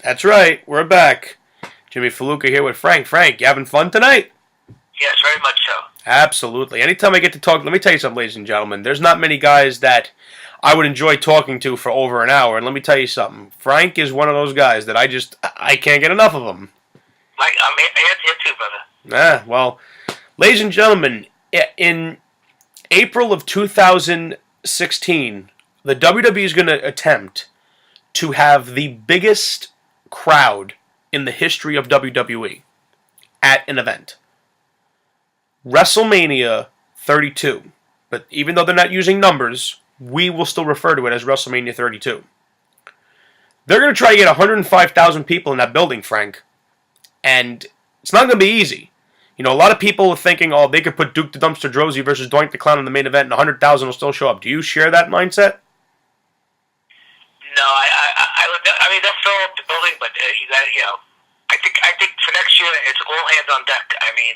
That's right, we're back. Jimmy Faluca here with Frank. Frank, you having fun tonight? Yes, very much so. Absolutely. Anytime I get to talk, let me tell you something, ladies and gentlemen. There's not many guys that I would enjoy talking to for over an hour. And let me tell you something. Frank is one of those guys that I can't get enough of him. I'm here too, brother. Well, ladies and gentlemen, in April of 2016, the WWE is going to attempt to have the biggest crowd in the history of WWE at an event. Wrestlemania 32. But even though they're not using numbers, we will still refer to it as WrestleMania 32. They're going to try to get 105,000 people in that building, Frank. And it's not going to be easy. You know, a lot of people are thinking, oh, they could put Duke the Dumpster Droese versus Doink the Clown in the main event and 100,000 will still show up. Do you share that mindset? No, I mean that's still up the building, but you got I think for next year it's all hands on deck. I mean,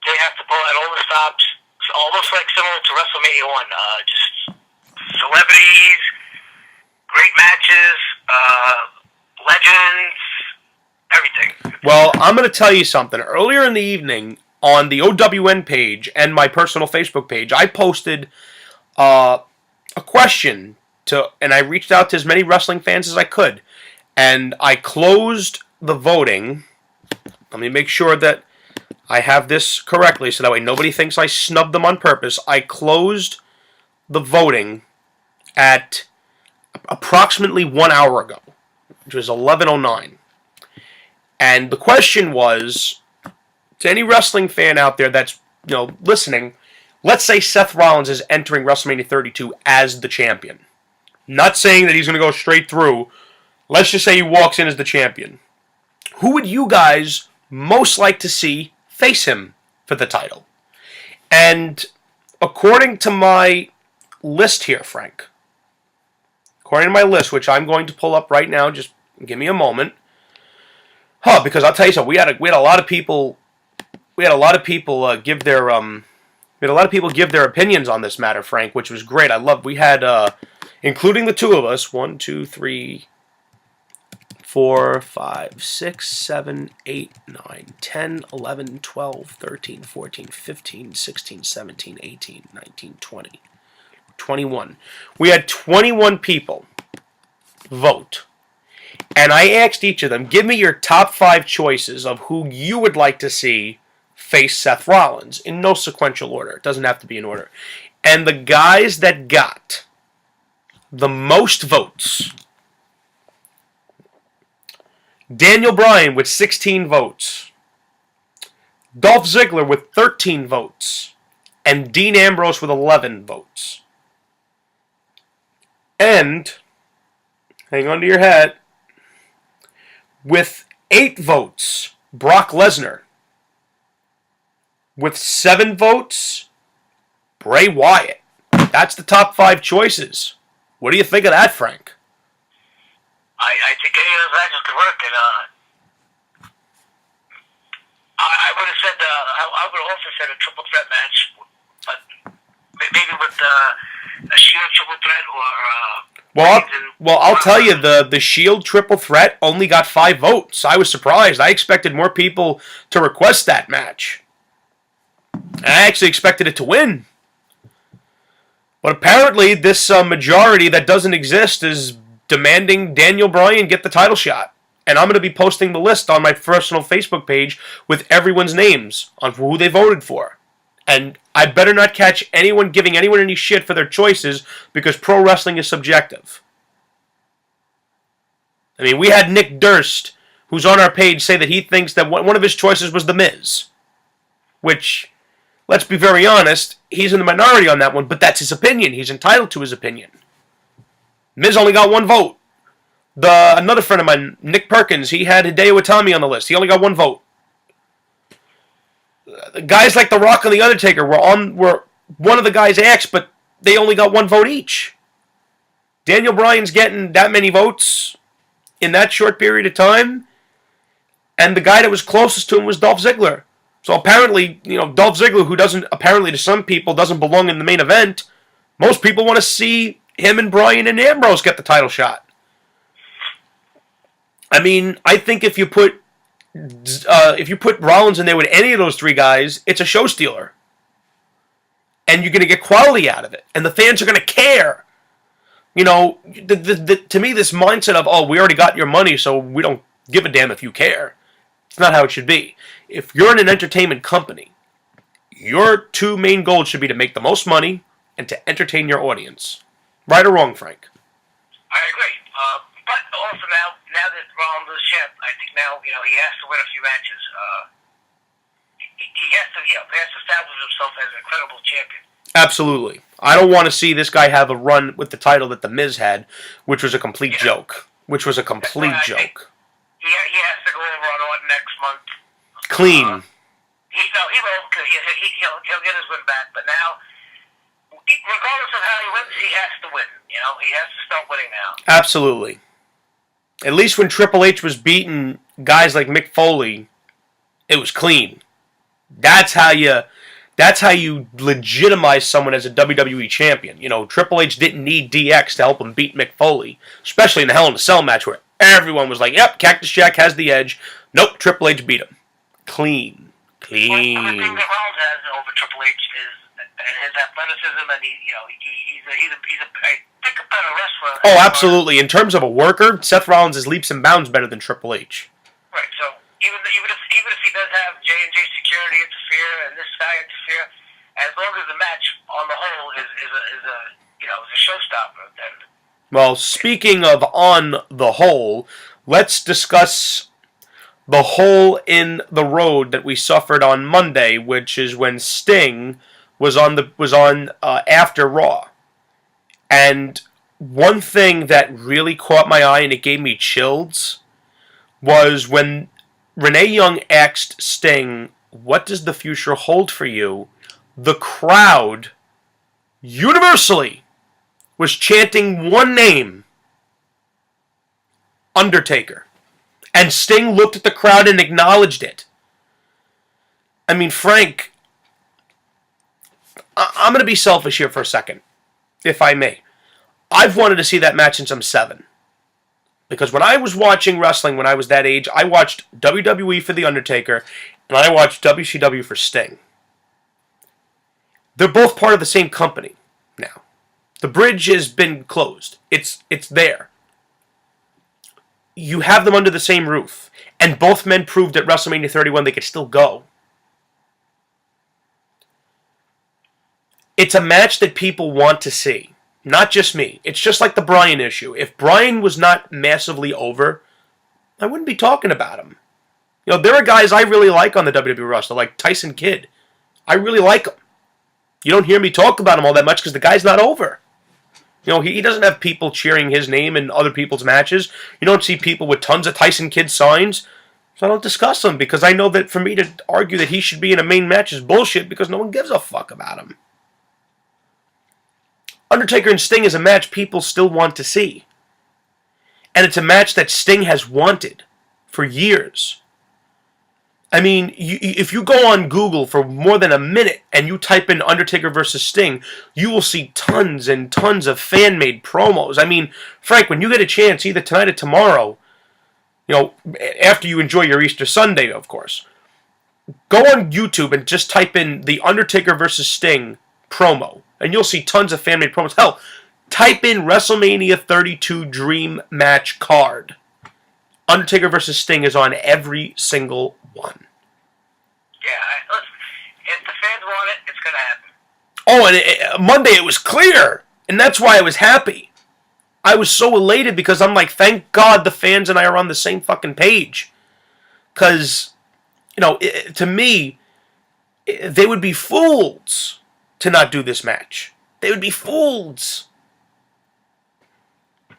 they have to pull out all the stops. It's almost like similar to WrestleMania 1. Just celebrities, great matches, legends, everything. Well, I'm going to tell you something. Earlier in the evening, on the OWN page and my personal Facebook page, I posted a question and I reached out to as many wrestling fans as I could. And I closed the voting. Let me make sure that I have this correctly so that way nobody thinks I snubbed them on purpose. I closed the voting at approximately 1 hour ago, which was 11:09. And the question was, to any wrestling fan out there that's listening, let's say Seth Rollins is entering WrestleMania 32 as the champion. Not saying that he's going to go straight through. Let's just say he walks in as the champion. Who would you guys most like to see face him for the title? And according to my list here, Frank, according to my list, which I'm going to pull up right now, just give me a moment. Because I'll tell you something, we had a lot of people give their opinions on this matter, Frank, which was great. We had including the two of us, 1, 2, 3, 4, 5, 6, 7, 8, 9, 10, 11, 12, 13, 14, 15, 16, 17, 18, 19, 20, 21. We had 21 people vote. And I asked each of them, give me your top 5 choices of who you would like to see face Seth Rollins in no sequential order. It doesn't have to be in order. And the guys that got the most votes: Daniel Bryan with 16 votes, Dolph Ziggler with 13 votes, and Dean Ambrose with 11 votes. And, hang on to your hat, with 8 votes, Brock Lesnar. With 7 votes, Bray Wyatt. That's the top 5 choices. What do you think of that, Frank? I think any of those matches could work, and I would have said I would have also said a triple threat match, but maybe with a Shield triple threat or. I'll tell you, the Shield triple threat only got 5 votes. I was surprised. I expected more people to request that match. I actually expected it to win. But apparently, this majority that doesn't exist is demanding Daniel Bryan get the title shot. And I'm going to be posting the list on my personal Facebook page with everyone's names on who they voted for. And I better not catch anyone giving anyone any shit for their choices, because pro wrestling is subjective. I mean, we had Nick Durst, who's on our page, say that he thinks that one of his choices was The Miz. Which, let's be very honest, he's in the minority on that one, but that's his opinion. He's entitled to his opinion. Miz only got 1 vote. Another friend of mine, Nick Perkins, he had Hideo Itami on the list. He only got 1 vote. Guys like The Rock and The Undertaker were one of the guys asked, but they only got 1 vote each. Daniel Bryan's getting that many votes in that short period of time, and the guy that was closest to him was Dolph Ziggler. So apparently, Dolph Ziggler, who doesn't, apparently to some people, doesn't belong in the main event, most people want to see him and Bryan and Ambrose get the title shot. I mean, I think if you put Rollins in there with any of those three guys, it's a show stealer, and you're going to get quality out of it, and the fans are going to care. You know, to me, this mindset of, oh, we already got your money, so we don't give a damn if you care. It's not how it should be. If you're in an entertainment company, your two main goals should be to make the most money and to entertain your audience. Right or wrong, Frank? I agree. But also now that Rollins is champ, I think now, he has to win a few matches. He has to establish himself as a credible champion. Absolutely. I don't want to see this guy have a run with the title that The Miz had, which was a complete joke. Which was a complete joke. He has to go over on Orton next month. Clean. He will, because he'll get his win back. But now, regardless of how he wins, he has to win. He has to start winning now. Absolutely. At least when Triple H was beating guys like Mick Foley, it was clean. That's how you legitimize someone as a WWE champion. Triple H didn't need DX to help him beat Mick Foley, especially in the Hell in a Cell match where everyone was like, "Yep, Cactus Jack has the edge." Nope, Triple H beat him. Clean. Well, the thing that Rollins has over Triple H is his athleticism, and he's a better wrestler. Oh, absolutely. In terms of a worker, Seth Rollins is leaps and bounds better than Triple H. Right. So even if he does have J&J security interfere and this guy interfere, as long as the match on the whole is a showstopper, then. Well, speaking of on the whole, let's discuss the hole in the road that we suffered on Monday, which is when Sting was on after Raw. And one thing that really caught my eye and it gave me chills was when Renee Young asked Sting, "What does the future hold for you?" The crowd universally was chanting one name: Undertaker. And Sting looked at the crowd and acknowledged it. I mean, Frank, I'm going to be selfish here for a second, if I may. I've wanted to see that match since I'm 7. Because when I was watching wrestling when I was that age, I watched WWE for The Undertaker, and I watched WCW for Sting. They're both part of the same company now. The bridge has been closed. It's there. You have them under the same roof. And both men proved at WrestleMania 31 they could still go. It's a match that people want to see. Not just me. It's just like the Bryan issue. If Bryan was not massively over, I wouldn't be talking about him. There are guys I really like on the WWE roster, like Tyson Kidd. I really like him. You don't hear me talk about him all that much because the guy's not over. He doesn't have people cheering his name in other people's matches. You don't see people with tons of Tyson Kidd signs. So I don't discuss him because I know that for me to argue that he should be in a main match is bullshit because no one gives a fuck about him. Undertaker and Sting is a match people still want to see. And it's a match that Sting has wanted for years. I mean, if you go on Google for more than a minute and you type in Undertaker versus Sting, you will see tons and tons of fan-made promos. I mean, Frank, when you get a chance, either tonight or tomorrow, after you enjoy your Easter Sunday, of course, go on YouTube and just type in the Undertaker versus Sting promo, and you'll see tons of fan-made promos. Hell, type in WrestleMania 32 Dream Match card. Undertaker versus Sting is on every single one. Yeah, listen, if the fans want it, it's going to happen. Oh, and Monday it was clear, and that's why I was happy. I was so elated because I'm like, thank God the fans and I are on the same fucking page. Because, to me, they would be fools to not do this match. They would be fools.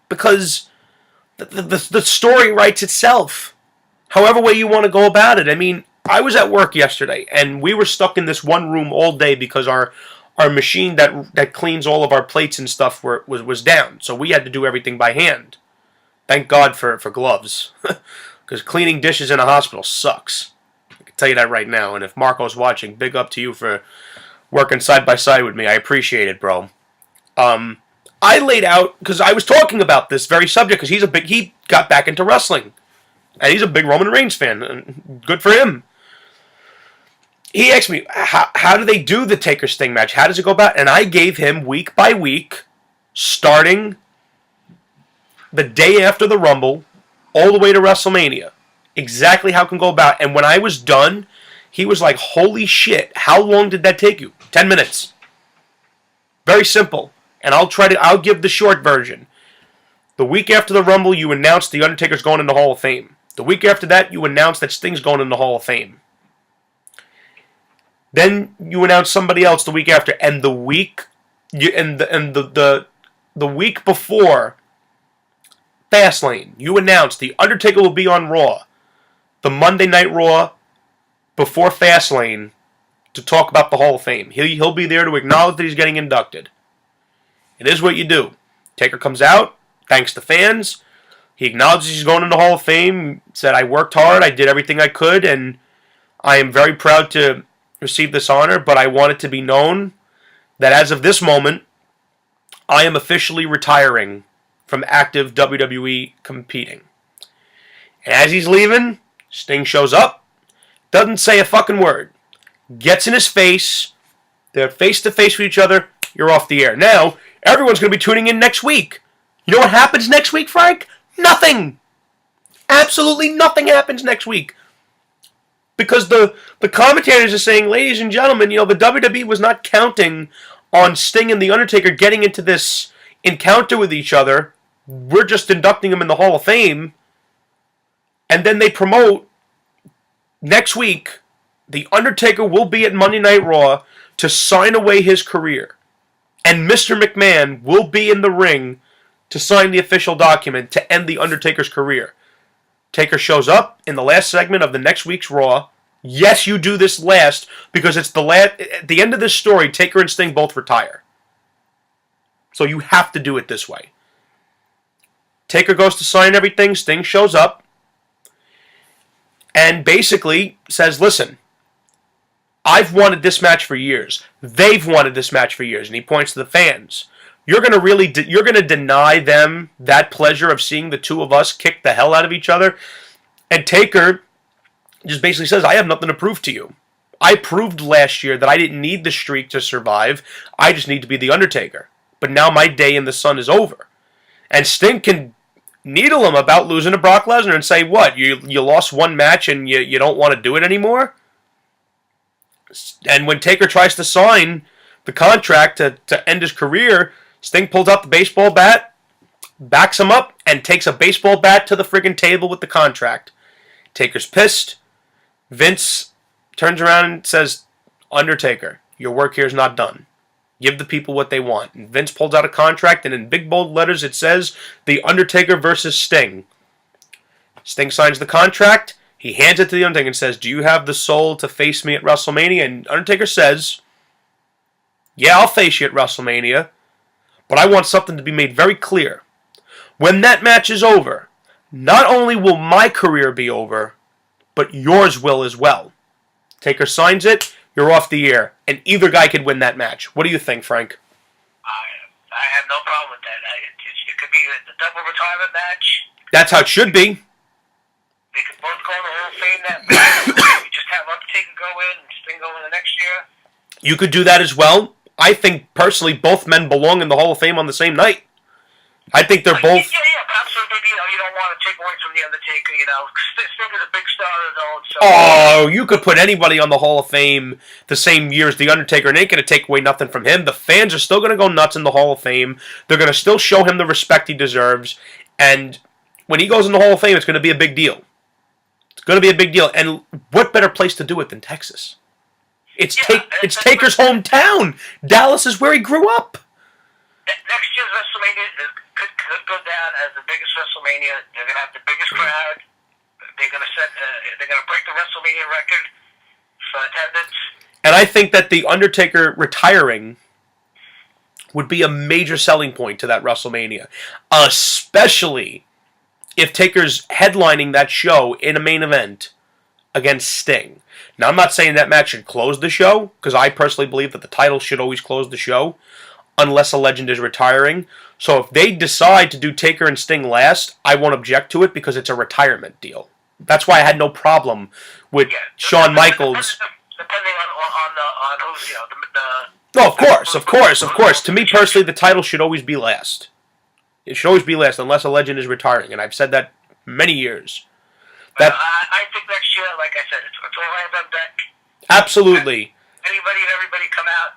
Because the story writes itself. However way you want to go about it. I mean, I was at work yesterday, and we were stuck in this one room all day because our machine that cleans all of our plates and stuff was down. So we had to do everything by hand. Thank God for gloves. Because cleaning dishes in a hospital sucks. I can tell you that right now. And if Marco's watching, big up to you for working side by side with me. I appreciate it, bro. I laid out, because I was talking about this very subject, because he got back into wrestling. And he's a big Roman Reigns fan. And good for him. He asked me, how do they do the Taker Sting match? How does it go about? And I gave him week by week, starting the day after the Rumble, all the way to WrestleMania. Exactly how it can go about. And when I was done, he was like, holy shit, how long did that take you? 10 minutes. Very simple. And I'll give the short version. The week after the Rumble, you announced The Undertaker's going in the Hall of Fame. The week after that, you announced that Sting's going in the Hall of Fame. Then you announce somebody else the week after, and the week the week before Fastlane, you announced The Undertaker will be on Raw, the Monday Night Raw before Fastlane, to talk about the Hall of Fame. He'll be there to acknowledge that he's getting inducted. It is what you do. Taker comes out, thanks the fans. He acknowledges he's going in the Hall of Fame. Said, I worked hard, I did everything I could, and I am very proud to receive this honor, but I want it to be known that as of this moment, I am officially retiring from active WWE competing. And as he's leaving, Sting shows up, doesn't say a fucking word, gets in his face, they're face to face with each other, you're off the air. Now, everyone's going to be tuning in next week. You know what happens next week, Frank? Nothing! Absolutely nothing happens next week. Because the commentators are saying, ladies and gentlemen, the WWE was not counting on Sting and The Undertaker getting into this encounter with each other. We're just inducting them in the Hall of Fame. And then they promote next week, The Undertaker will be at Monday Night Raw to sign away his career. And Mr. McMahon will be in the ring to sign the official document to end The Undertaker's career. Taker shows up in the last segment of the next week's Raw. Yes, you do this last because it's at the end of this story, Taker and Sting both retire. So you have to do it this way. Taker goes to sign everything. Sting shows up and basically says, listen, I've wanted this match for years. They've wanted this match for years. And he points to the fans. You're going to deny them that pleasure of seeing the two of us kick the hell out of each other? And Taker just basically says, I have nothing to prove to you. I proved last year that I didn't need the streak to survive. I just need to be The Undertaker. But now my day in the sun is over. And Sting can needle him about losing to Brock Lesnar and say, what, you lost one match and you don't want to do it anymore? And when Taker tries to sign the contract to end his career, Sting pulls out the baseball bat, backs him up, and takes a baseball bat to the friggin' table with the contract. Taker's pissed. Vince turns around and says, Undertaker, your work here is not done. Give the people what they want. And Vince pulls out a contract, and in big bold letters it says, The Undertaker versus Sting. Sting signs the contract. He hands it to The Undertaker and says, do you have the soul to face me at WrestleMania? And Undertaker says, yeah, I'll face you at WrestleMania. But I want something to be made very clear. When that match is over, not only will my career be over, but yours will as well. Taker signs it, you're off the air, and either guy could win that match. What do you think, Frank? I have no problem with that. It could be the double retirement match. That's how it should be. They could both go in the Hall of Fame that match. We just have Undertaker go in and Sting go in the next year. You could do that as well. I think, personally, both men belong in the Hall of Fame on the same night. I think they're both... Yeah, but absolutely, you don't want to take away from The Undertaker, Sting is a big star of his own, so... Oh, you could put anybody on the Hall of Fame the same year as The Undertaker, and it ain't going to take away nothing from him. The fans are still going to go nuts in the Hall of Fame. They're going to still show him the respect he deserves, and when he goes in the Hall of Fame, it's going to be a big deal. It's going to be a big deal, and what better place to do it than Texas? It's Taker's hometown. Dallas is where he grew up. Next year's WrestleMania could go down as the biggest WrestleMania. They're going to have the biggest crowd. They're going to break the WrestleMania record for attendance. And I think that The Undertaker retiring would be a major selling point to that WrestleMania, especially if Taker's headlining that show in a main event against Sting. Now, I'm not saying that match should close the show, because I personally believe that the title should always close the show, unless a legend is retiring. So if they decide to do Taker and Sting last, I won't object to it, because it's a retirement deal. That's why I had no problem with Shawn Michaels. Depending on who's No, of course. To me personally, the title should always be last. It should always be last unless a legend is retiring, and I've said that many years. I think next year, like I said, it's all hands on deck. Absolutely. Anybody and everybody come out.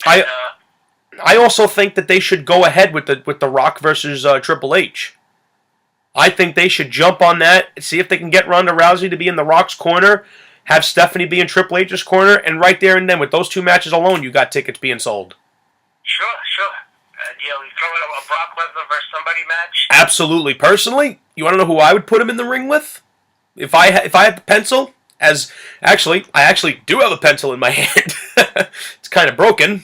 And, I also think that they should go ahead with the Rock versus Triple H. I think they should jump on that, see if they can get Ronda Rousey to be in The Rock's corner, have Stephanie be in Triple H's corner, and right there and then, with those two matches alone, you got tickets being sold. Sure. You throw in a Brock Lesnar versus somebody match. Absolutely. Personally, you want to know who I would put him in the ring with? If I had the pencil, I actually do have a pencil in my hand. It's kind of broken,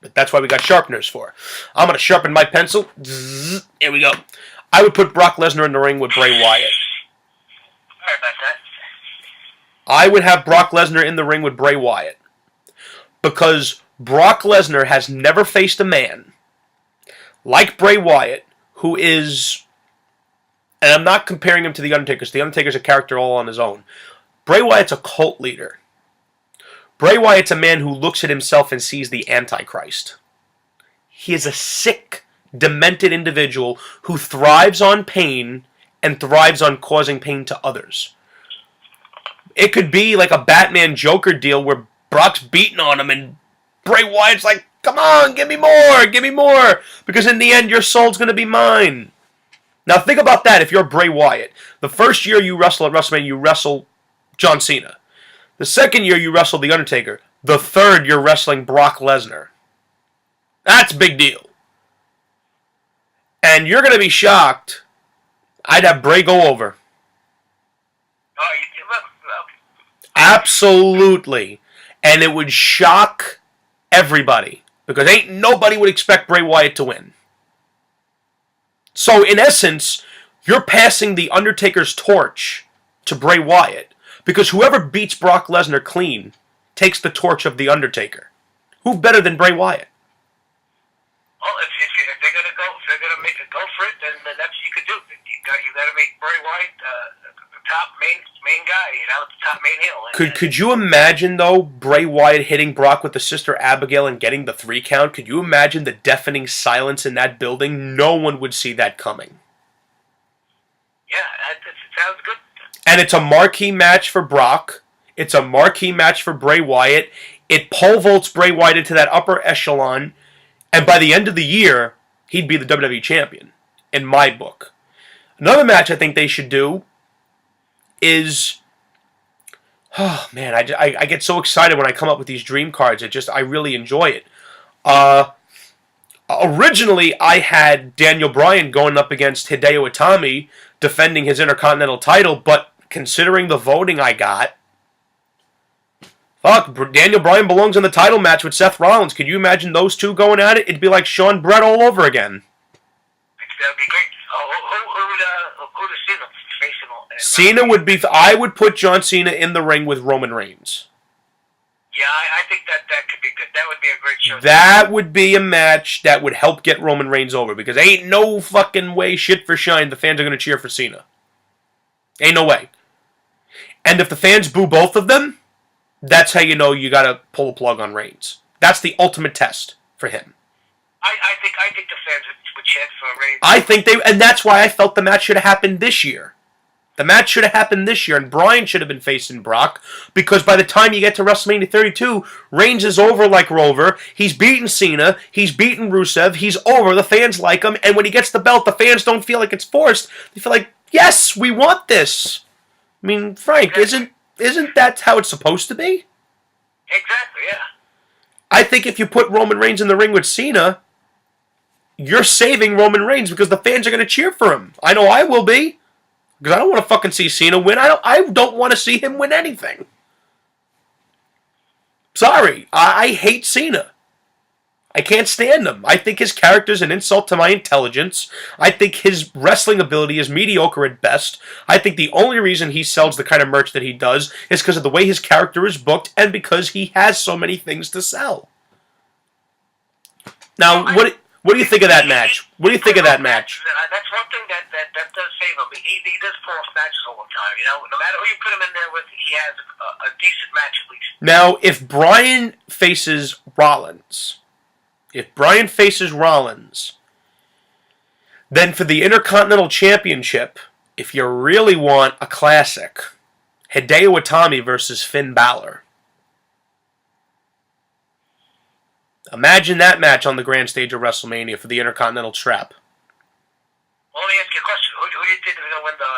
but that's why we got sharpeners for. I'm going to sharpen my pencil. Zzz, here we go. I would put Brock Lesnar in the ring with Bray Wyatt. Sorry about that. I would have Brock Lesnar in the ring with Bray Wyatt. Because Brock Lesnar has never faced a man like Bray Wyatt, who is... And I'm not comparing him to The Undertaker, because The Undertaker's a character all on his own. Bray Wyatt's a cult leader. Bray Wyatt's a man who looks at himself and sees the Antichrist. He is a sick, demented individual who thrives on pain and thrives on causing pain to others. It could be like a Batman Joker deal where Brock's beating on him and Bray Wyatt's like, come on, give me more, because in the end your soul's going to be mine. Now think about that if you're Bray Wyatt. The first year you wrestle at WrestleMania, you wrestle John Cena. The second year you wrestle The Undertaker. The third you're wrestling Brock Lesnar. That's a big deal. And you're going to be shocked. I'd have Bray go over. Oh, you give up? Absolutely. And it would shock everybody. Because ain't nobody would expect Bray Wyatt to win. So, in essence, you're passing The Undertaker's torch to Bray Wyatt. Because whoever beats Brock Lesnar clean takes the torch of The Undertaker. Who better than Bray Wyatt? Well, if they're gonna go for it, then that's what you could do. You got to make Bray Wyatt the top main guy, the top main heel. Could you imagine though Bray Wyatt hitting Brock with the Sister Abigail and getting the 3 count? Could you imagine the deafening silence in that building? No one would see that coming. Yeah, it sounds good. And it's a marquee match for Brock. It's a marquee match for Bray Wyatt. It pole vaults Bray Wyatt into that upper echelon. And by the end of the year, he'd be the WWE champion, in my book. Another match I think they should do is... Oh, man, I get so excited when I come up with these dream cards. I really enjoy it. Originally, I had Daniel Bryan going up against Hideo Itami, defending his Intercontinental title, but considering the voting I got, fuck, Daniel Bryan belongs in the title match with Seth Rollins. Could you imagine those two going at it? It'd be like Sean Brett all over again. That'd be great. Who does Cena face him? Cena would be... I would put John Cena in the ring with Roman Reigns. Yeah, I think that could be good. That would be a great show. That would be a match that would help get Roman Reigns over, because ain't no fucking way, shit for shine, the fans are going to cheer for Cena. Ain't no way. And if the fans boo both of them, that's how you know you got to pull a plug on Reigns. That's the ultimate test for him. I think the fans would chant for Reigns. I think and that's why I felt the match should have happened this year. The match should have happened this year, and Bryan should have been facing Brock, because by the time you get to WrestleMania 32, Reigns is over like Rover, he's beaten Cena, he's beaten Rusev, he's over, the fans like him, and when he gets the belt, the fans don't feel like it's forced. They feel like, yes, we want this. I mean, Frank, isn't that how it's supposed to be? Exactly, yeah. I think if you put Roman Reigns in the ring with Cena, you're saving Roman Reigns, because the fans are going to cheer for him. I know I will be. Because I don't want to fucking see Cena win. I don't want to see him win anything. Sorry. I hate Cena. I can't stand him. I think his character's an insult to my intelligence. I think his wrestling ability is mediocre at best. I think the only reason he sells the kind of merch that he does is because of the way his character is booked and because he has so many things to sell. Now, what do you think of that match? What do you think of that match? That's one thing that that does save him. He does pull off matches all the time. You know, no matter who you put him in there with, he has a decent match at least. Now, if Bryan faces Rollins, then for the Intercontinental Championship, if you really want a classic, Hideo Itami versus Finn Balor. Imagine that match on the grand stage of WrestleMania for the Intercontinental strap. Well, let me ask you a question. Who do you think is going to win the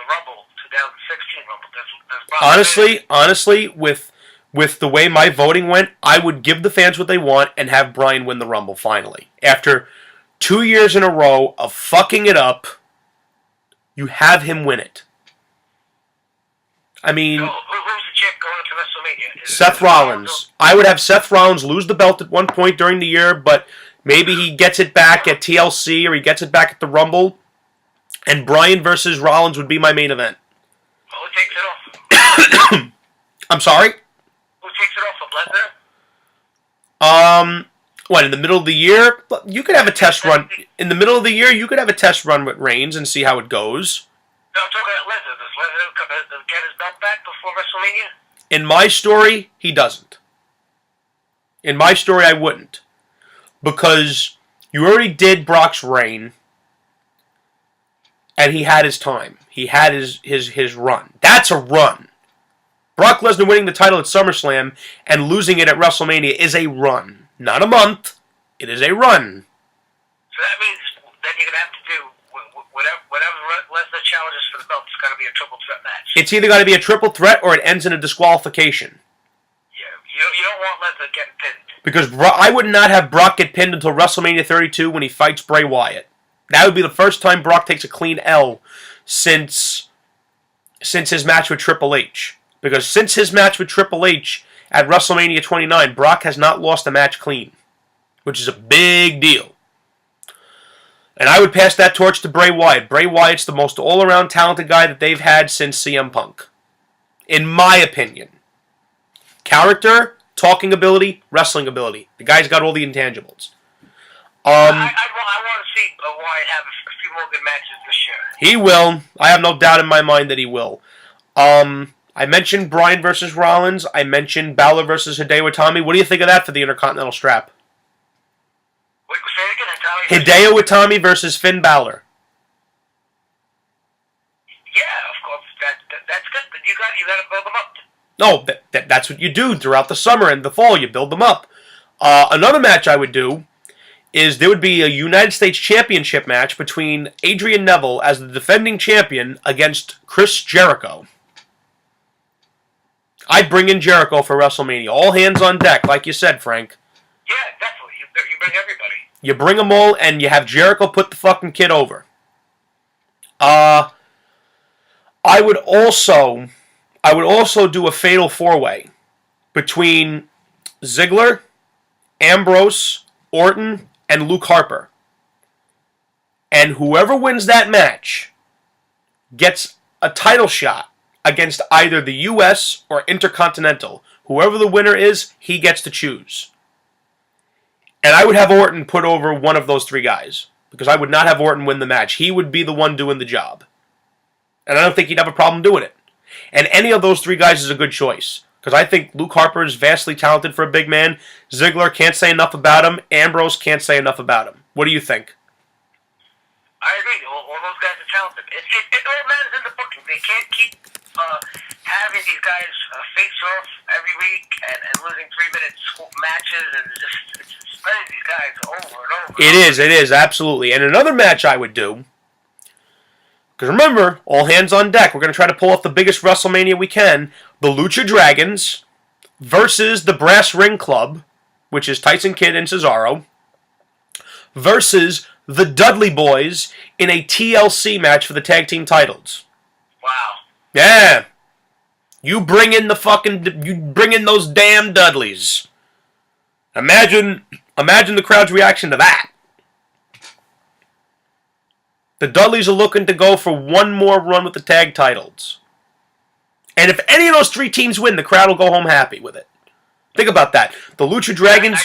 Rumble, 2016 Rumble? Honestly, with the way my voting went, I would give the fans what they want and have Bryan win the Rumble finally. After 2 years in a row of fucking it up, you have him win it. I mean, who's the champ going to WrestleMania? Seth Rollins. I would have Seth Rollins lose the belt at one point during the year, but maybe he gets it back at TLC or he gets it back at the Rumble, and Bryan versus Rollins would be my main event. Who takes it off? I'm sorry? Who takes it off of Lesnar? What, in the middle of the year? You could have a test run. In the middle of the year, you could have a test run with Reigns and see how it goes. No, I'm talking about Lesnar. Does Lesnar get his belt back before WrestleMania? In my story, he doesn't. In my story, I wouldn't. Because you already did Brock's reign, and he had his time. He had his run. That's a run. Brock Lesnar winning the title at SummerSlam and losing it at WrestleMania is a run. Not a month. It is a run. So that means that you're going to have to do whatever Lesnar challenges for the belt. It's got to be a triple threat match. It's either got to be a triple threat or it ends in a disqualification. Yeah, you don't want Lesnar getting pinned. Because I would not have Brock get pinned until WrestleMania 32 when he fights Bray Wyatt. That would be the first time Brock takes a clean L since his match with Triple H. Because since his match with Triple H at WrestleMania 29, Brock has not lost a match clean, which is a big deal. And I would pass that torch to Bray Wyatt. Bray Wyatt's the most all-around talented guy that they've had since CM Punk. In my opinion. Character, talking ability, wrestling ability. The guy's got all the intangibles. I want to see Wyatt have a few more good matches this year. He will. I have no doubt in my mind that he will. I mentioned Bryan versus Rollins. I mentioned Balor versus Hideo Itami. What do you think of that for the Intercontinental strap? Wait, say it again. Hideo Itami versus Finn Balor. Yeah, of course. That's good. But you got to build them up. No, that's what you do throughout the summer and the fall. You build them up. Another match I would do is there would be a United States Championship match between Adrian Neville as the defending champion against Chris Jericho. I'd bring in Jericho for WrestleMania. All hands on deck, like you said, Frank. Yeah, definitely. You bring everybody. You bring them all, and you have Jericho put the fucking kid over. I would also do a fatal four-way between Ziggler, Ambrose, Orton, and Luke Harper. And whoever wins that match gets a title shot against either the U.S. or Intercontinental. Whoever the winner is, he gets to choose. And I would have Orton put over one of those three guys. Because I would not have Orton win the match. He would be the one doing the job. And I don't think he'd have a problem doing it. And any of those three guys is a good choice. Because I think Luke Harper is vastly talented for a big man. Ziggler can't say enough about him. Ambrose can't say enough about him. What do you think? I agree. All those guys are talented. It all matters in the booking. They can't keep having these guys face off every week and losing 3-minute matches and just spreading these guys over and over. It is, absolutely. And another match I would do, because remember, all hands on deck. We're going to try to pull off the biggest WrestleMania we can. The Lucha Dragons versus the Brass Ring Club, which is Tyson Kidd and Cesaro, versus the Dudley Boys in a TLC match for the tag team titles. Wow. Yeah. You bring in those damn Dudleys. Imagine the crowd's reaction to that. The Dudleys are looking to go for one more run with the tag titles. And if any of those three teams win, the crowd will go home happy with it. Think about that. The Lucha Dragons...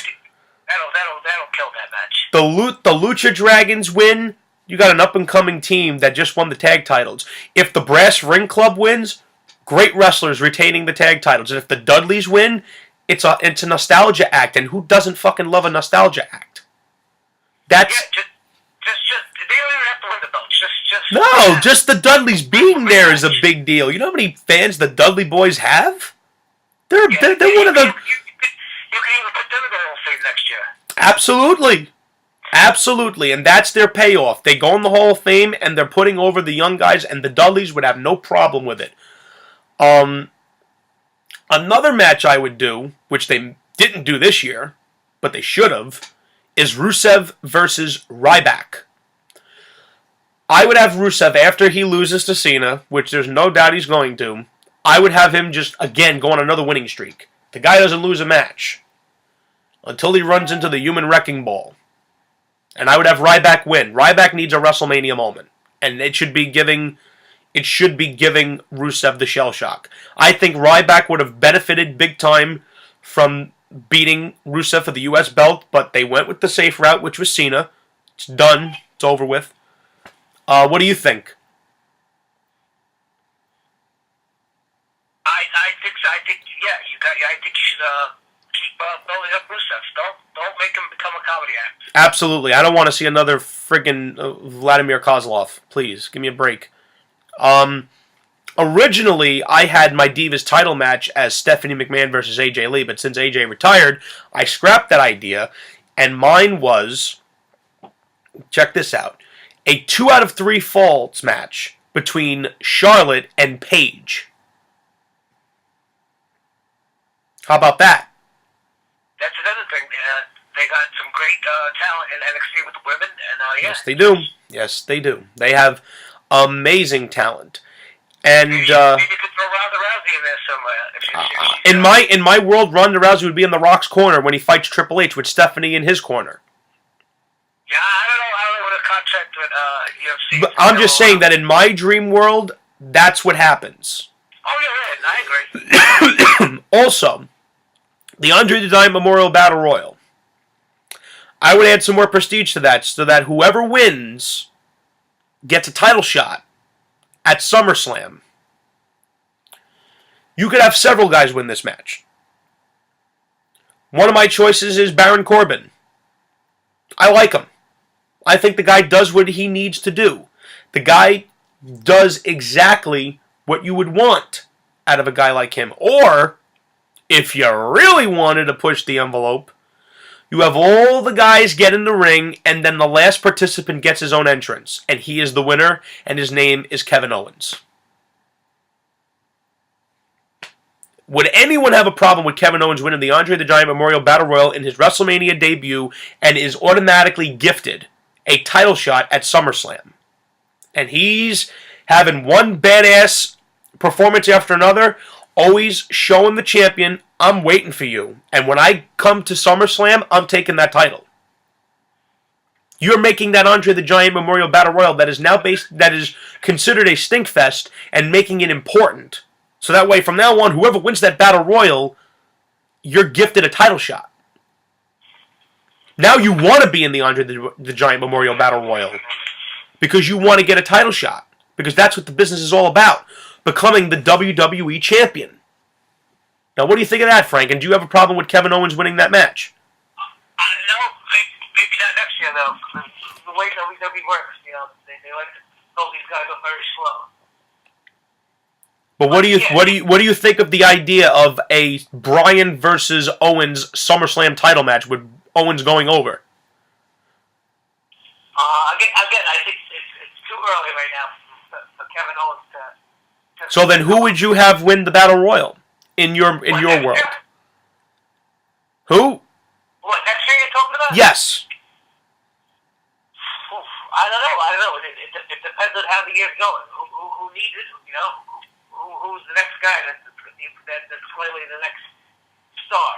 That'll kill that match. The Lucha Dragons win, You got an up-and-coming team that just won the tag titles. If the Brass Ring Club wins, great wrestlers retaining the tag titles. And if the Dudleys win, it's a nostalgia act. And who doesn't fucking love a nostalgia act? That's... Yeah, just they don't even have to win the belts. No, just the Dudleys being there is a big deal. You know how many fans the Dudley Boys have? They're one of the... You can even put them in the Hall of Fame next year. Absolutely. Absolutely, and that's their payoff. They go in the Hall of Fame, and they're putting over the young guys, and the Dudleys would have no problem with it. Another match I would do, which they didn't do this year, but they should have, is Rusev versus Ryback. I would have Rusev, after he loses to Cena, which there's no doubt he's going to, I would have him just, again, go on another winning streak. The guy doesn't lose a match until he runs into the human wrecking ball. And I would have Ryback win. Ryback needs a WrestleMania moment. And it should be giving Rusev the shell shock. I think Ryback would have benefited big time from beating Rusev for the US belt, but they went with the safe route, which was Cena. It's done. It's over with. What do you think? I think you should keep building up Rusev. Don't make him become a comedy act. Absolutely. I don't want to see another friggin' Vladimir Kozlov. Please, give me a break. Originally, I had my Divas title match as Stephanie McMahon versus AJ Lee, but since AJ retired, I scrapped that idea, and mine was, check this out, a 2 out of 3 falls match between Charlotte and Paige. How about that? That's another thing. They got some great talent in NXT with the women, and yeah. Yes, they do. Yes, they do. They have amazing talent. And maybe you could throw Ronda Rousey in there somewhere. In my world, Ronda Rousey would be in The Rock's corner when he fights Triple H with Stephanie in his corner. Yeah, I don't know what a contract with UFC. But I'm just saying that in my dream world, that's what happens. Oh, you're right. I agree. Also, the Andre the Giant Memorial Battle Royal. I would add some more prestige to that so that whoever wins gets a title shot at SummerSlam. You could have several guys win this match. One of my choices is Baron Corbin. I like him. I think the guy does what he needs to do. The guy does exactly what you would want out of a guy like him. Or, if you really wanted to push the envelope, you have all the guys get in the ring, and then the last participant gets his own entrance. And he is the winner, and his name is Kevin Owens. Would anyone have a problem with Kevin Owens winning the Andre the Giant Memorial Battle Royal in his WrestleMania debut and is automatically gifted a title shot at SummerSlam? And he's having one badass performance after another, always showing the champion, I'm waiting for you. And when I come to SummerSlam, I'm taking that title. You're making that Andre the Giant Memorial Battle Royal that is considered a stinkfest and making it important. So that way, from now on, whoever wins that Battle Royal, you're gifted a title shot. Now you want to be in the Andre the Giant Memorial Battle Royal because you want to get a title shot. Because that's what the business is all about. Becoming the WWE champion. Now, what do you think of that, Frank? And do you have a problem with Kevin Owens winning that match? No, maybe not next year, though. The way WWE works, they like to build these guys up very slow. But what do you think of the idea of a Bryan versus Owens SummerSlam title match with Owens going over? Again, I think it's too early right now for Kevin Owens to. So then, who would you have win the Battle Royal in your world? Who? What, next year you're talking about? Yes. I don't know. It depends on how the year's going. Who needs it? Who's the next guy that's clearly the next star?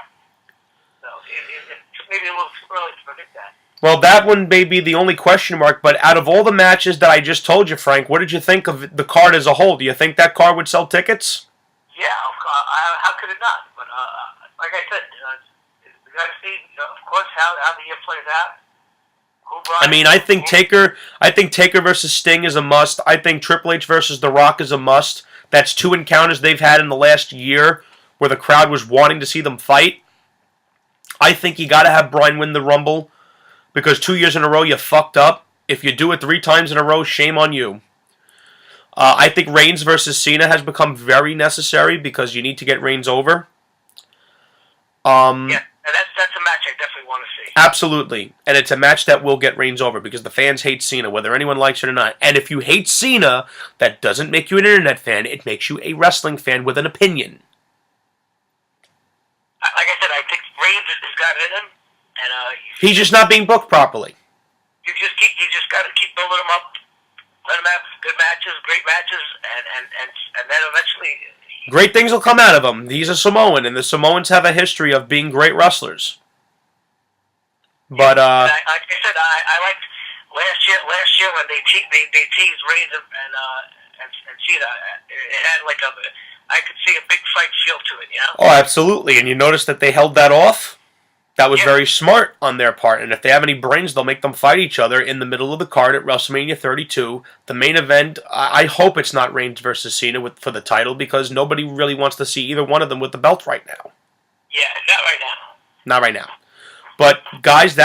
So it's maybe a little too early to predict that. Well, that one may be the only question mark, but out of all the matches that I just told you, Frank, what did you think of the card as a whole? Do you think that card would sell tickets? Yeah, how could it not? But like I said, we got to see, of course, how the year plays out. I mean, I think Taker versus Sting is a must. I think Triple H versus The Rock is a must. That's two encounters they've had in the last year where the crowd was wanting to see them fight. I think you got to have Bryan win the Rumble because 2 years in a row you fucked up. If you do it 3 times in a row, shame on you. I think Reigns versus Cena has become very necessary because you need to get Reigns over. Yeah, that's a match I definitely want to see. Absolutely. And it's a match that will get Reigns over because the fans hate Cena, whether anyone likes it or not. And if you hate Cena, that doesn't make you an internet fan. It makes you a wrestling fan with an opinion. Like I said, I think Reigns has got it in him, and he's just not being booked properly. You just got to keep building him up, let him have good matches, great matches, and then eventually. Great things will come out of him. He's a Samoan, and the Samoans have a history of being great wrestlers. But like I said, I liked last year when they teased Reigns and Cena. It had like I could see a big fight feel to it, you know? Oh, absolutely. And you notice that they held that off? That was very smart on their part. And if they have any brains, they'll make them fight each other in the middle of the card at WrestleMania 32. The main event, I hope it's not Reigns versus Cena for the title because nobody really wants to see either one of them with the belt right now. Yeah, not right now. Not right now. But, guys,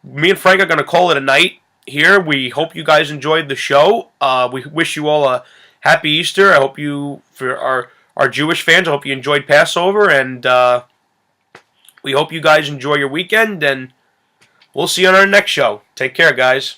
me and Frank are going to call it a night here. We hope you guys enjoyed the show. We wish you all a happy Easter. I hope you, for our Jewish fans, I hope you enjoyed Passover. And we hope you guys enjoy your weekend. And we'll see you on our next show. Take care, guys.